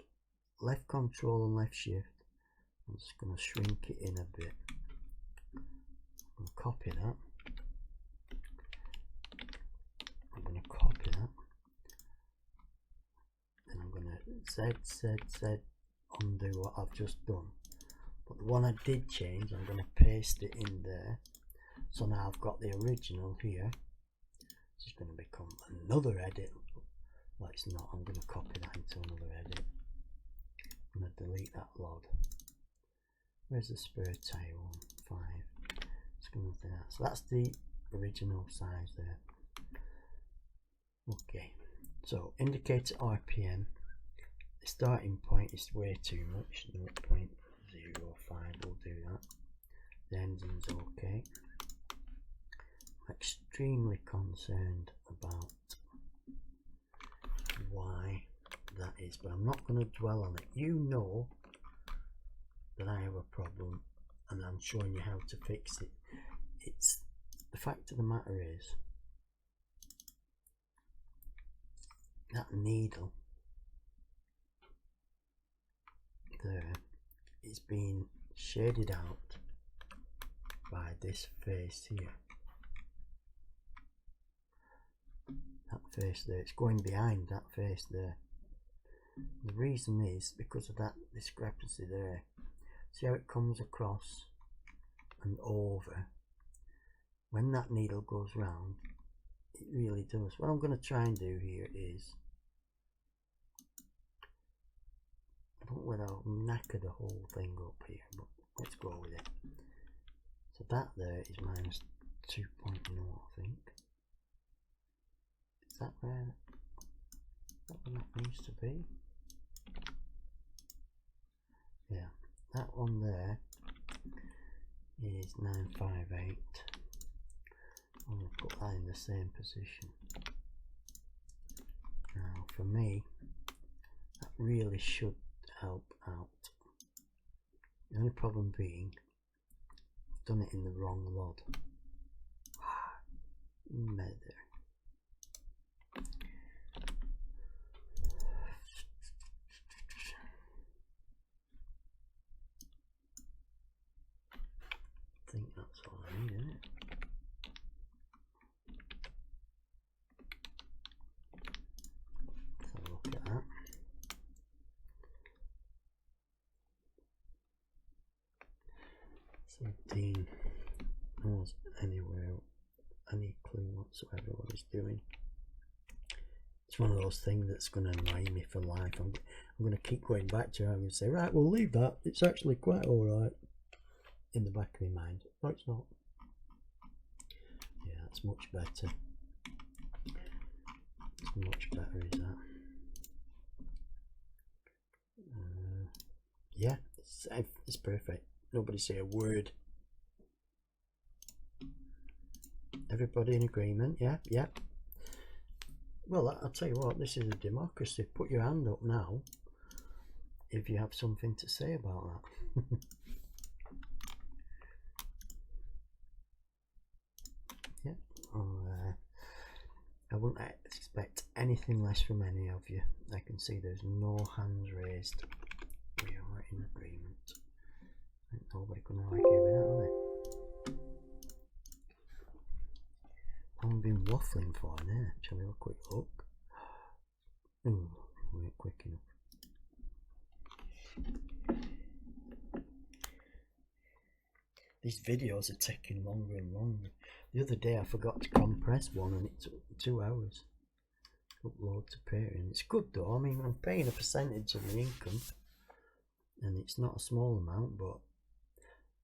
left control and left shift. I'm just going to shrink it in a bit. I'm going to copy that. I'm going to copy that. Then I'm going to Z, undo what I've just done. But the one I did change, I'm going to paste it in there. So now I've got the original here. This is going to become another edit. Well, it's not. I'm going to copy that into another edit. I'm going to delete that LOD. Where's the spare tire one? 5. It's going to do that. So that's the original size there. Okay. So indicator RPM. The starting point is way too much. 0.05 will do that. The engine's okay. I'm extremely concerned about why that is, but I'm not going to dwell on it. You know that I have a problem and I'm showing you how to fix it. It's the fact of the matter is that needle there is being shaded out by this face here. That face there, it's going behind that face there. The reason is because of that discrepancy there. See how it comes across and over? When that needle goes round, it really does. What I'm going to try and do here is, I don't know whether I'll knacker the whole thing up here, but let's go with it. So that there is minus 2.0, I think. Is that where that needs to be? Yeah, that one there is 958. I'm going to put that in the same position. Now for me, that really should help out. The only problem being, I've done it in the wrong lod. Murder. I think that's all I need, isn't it? Let's have a look at that. See if Dean knows any clue whatsoever what he's doing. It's one of those things that's going to annoy me for life. I'm going to keep going back to it. I'm going to say, right, we'll leave that. It's actually quite alright. In the back of my mind. No, it's not. Yeah, that's much better. It's much better, is that? Yeah, it's perfect. Nobody say a word. Everybody in agreement? Yeah, yeah. Well, I'll tell you what, this is a democracy. Put your hand up now if you have something to say about that. Yeah, I wouldn't expect anything less from any of you. I can see there's no hands raised. We are in agreement. Ain't nobody gonna argue with that, are they? I've been waffling for now. Shall we have a quick look? Ooh, we ain't quick enough. These videos are taking longer and longer. The other day I forgot to compress one and it took 2 hours to upload to Patreon. It's good though. I mean, I'm paying a percentage of my income and it's not a small amount, but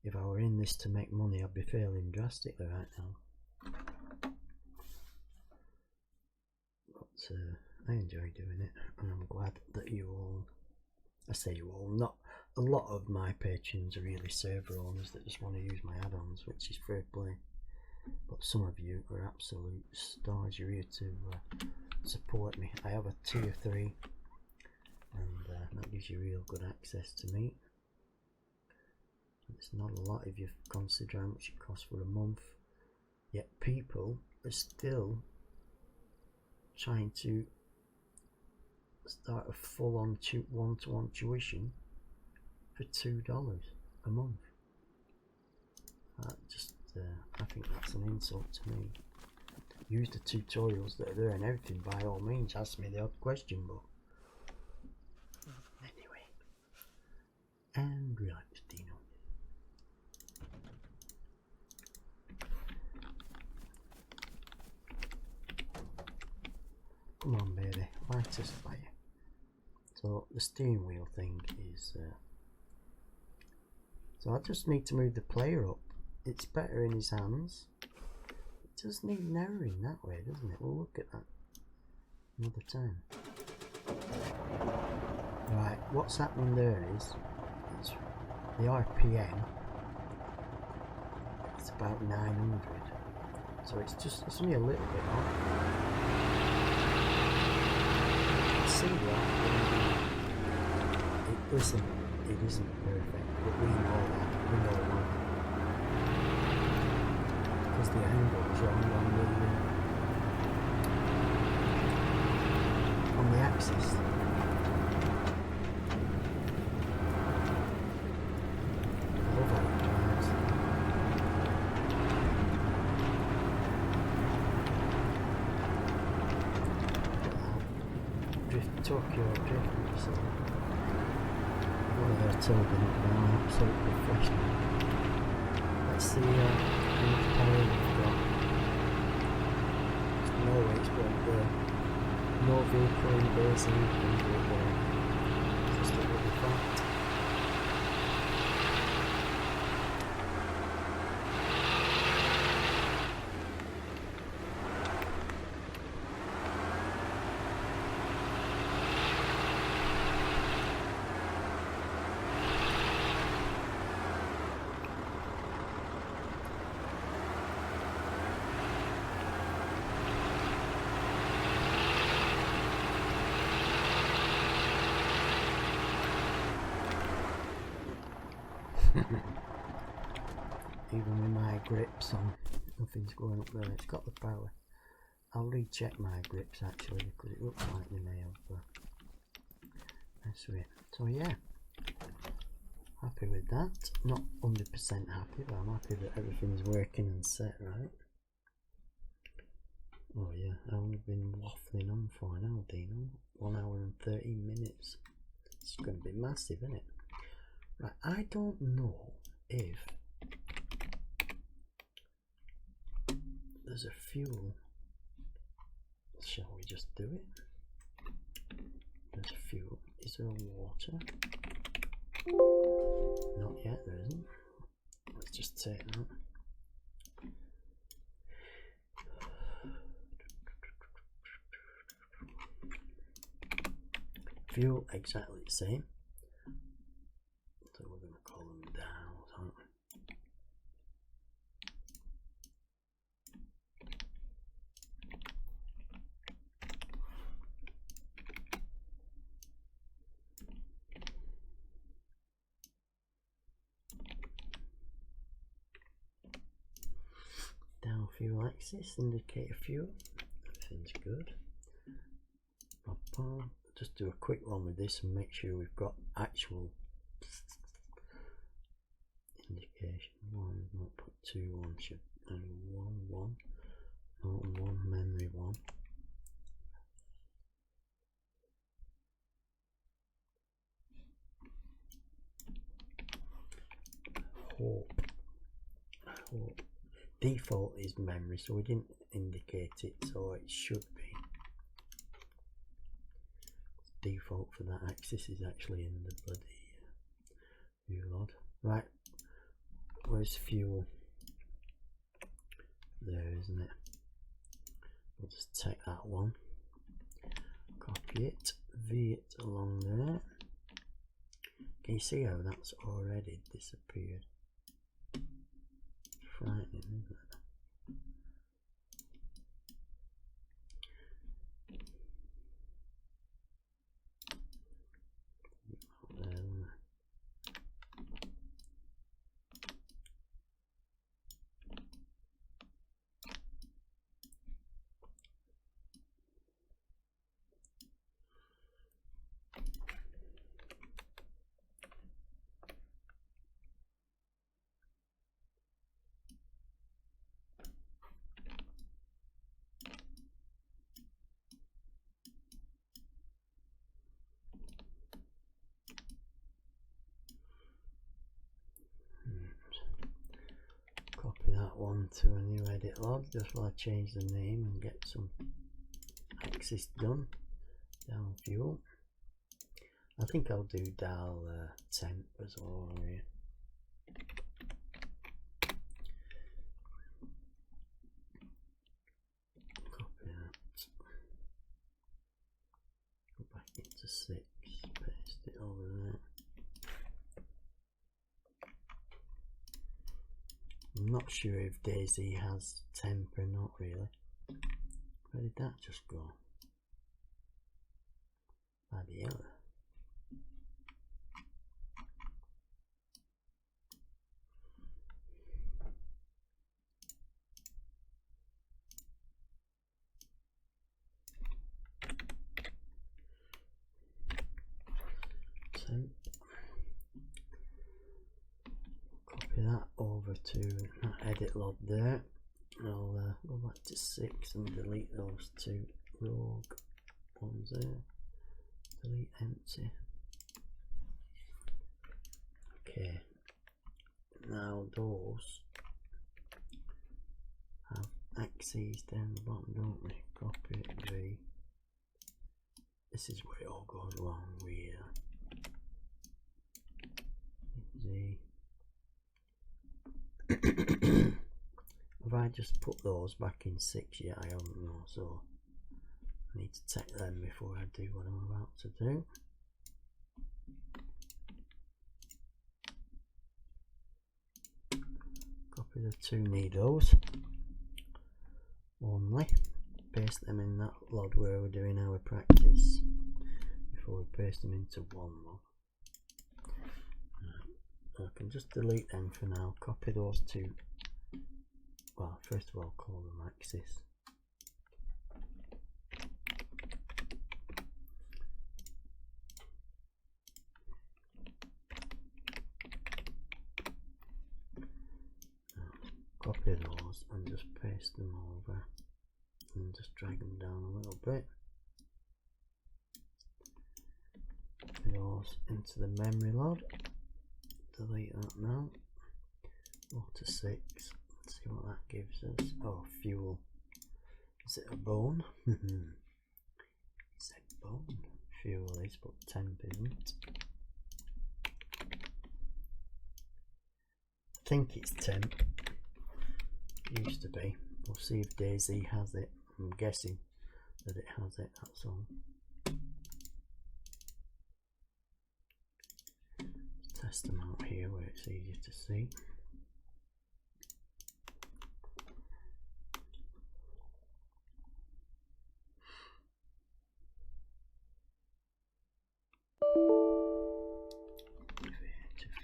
if I were in this to make money I'd be failing drastically right now. But I enjoy doing it and I'm glad that you all, I say you all, not a lot of my patrons are really server owners that just want to use my add-ons, which is fair play. But some of you are absolute stars. You're here to support me. I have a tier 3 and that gives you real good access to me. It's not a lot if you consider how much it costs for a month, yet people are still trying to start a full-on one-to-one tuition for $2 a month. That just I think that's an insult to me. Use the tutorials that are there and everything, by all means. Ask me the odd question, but anyway. And relax, Dino. Come on, baby, light us fire. So the steering wheel thing is so I just need to move the player up. It's better in his hands. It does need narrowing that way, doesn't it? We'll look at that another time. Right, what's happening there is it's the RPM. It's about 900, so it's only a little bit off. See that? Listen, it isn't perfect, but we know that. We know why. Because the angle's wrong on the axis. Tokyo Drift, so I've only heard told in it, but I'm absolutely fresh now. Let's see how much power we've got. No way it's going there. No vehicle in base and you can do it there. Just a little fact. Even with my grips on, nothing's going up there. It's got the power. I'll recheck my grips actually because it looks like they may have messed with it. So yeah, happy with that. Not 100% happy, but I'm happy that everything's working and set right. Oh yeah, how long have been waffling on for now, Dino? 1 hour and 13 minutes. It's going to be massive, isn't it? Right, I don't know if there's a fuel. Shall we just do it? There's a fuel. Is there a water? Not yet, there isn't. Let's just take that. Fuel exactly the same. So we're going to call them dials, aren't we? Down fuel axis, indicator fuel. Everything's good. Just do a quick one with this and make sure we've got actual indication. 1, not put 2, 1 should and 1, 1, not 1, memory 1. Hope. Default is memory, so we didn't indicate it, so it should be. Default for that axis is actually in the bloody view log. Right, where's fuel? There, isn't it? We'll just take that one, copy it, V it along there. Can you see how that's already disappeared? Frightening, isn't it? Copy that one to a new edit log just while I change the name and get some axis done. Down fuel. I think I'll do dial temp as well here. Copy that. Go back into 6, paste it over there. I'm not sure if Daisy has temp or not really. Where did that just go? By the other. Temp. Copy that over to that edit log there. I'll go back to 6 and delete those 2 rogue ones there. delete empty. Okay, now those have axes down the bottom, don't they? Copy V. This is where it all goes wrong, really. Z. Have I just put those back in 6 yet? I haven't know, so I need to check them before I do what I'm about to do. Copy the 2 needles only, paste them in that lod where we're doing our practice before we paste them into one lod. I can just delete them for now, copy those 2, well, first of all call them axis. Copy those and just paste them over and just drag them down a little bit. Copy those into the memory lod. Delete that now. Go to 6. Let's see what that gives us. Oh, fuel. Is it a bone? Is it bone? Fuel is, but temp isn't. I think it's temp. It used to be. We'll see if Daisy has it. I'm guessing that it has it, that's all. Let's test them out here where it's easier to see.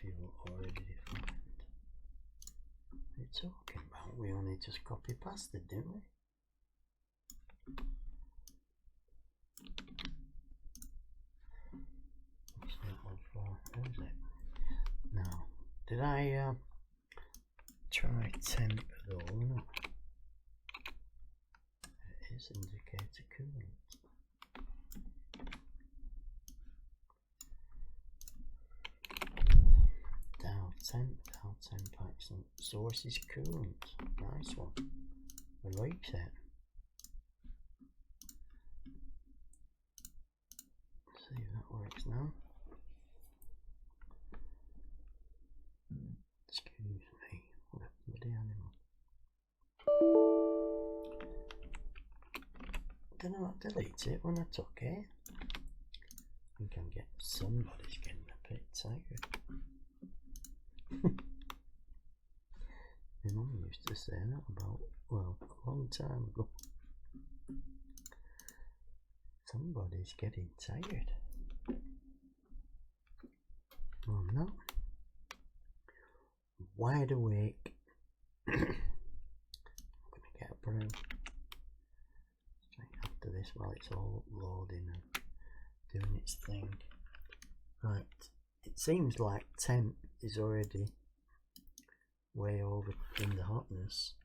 Fuel already defined. What are you talking about? We only just copy past it, didn't we? What's that one for? Where is it? Now, did I try temp though? No. It is indicator coolant. Down temp accent. Source is coolant. Nice one. I like that. See if that works now. Excuse me. What a bloody animal. Did I not delete it when I took it? I think I'm getting somebody's getting a bit tired. My mum used to say that about, well, a long time ago. Somebody's getting tired. Well, I'm not. Wide awake. I'm gonna get a brew straight after this while it's all loading and doing its thing. Right, it seems like temp is already way over in the hotness.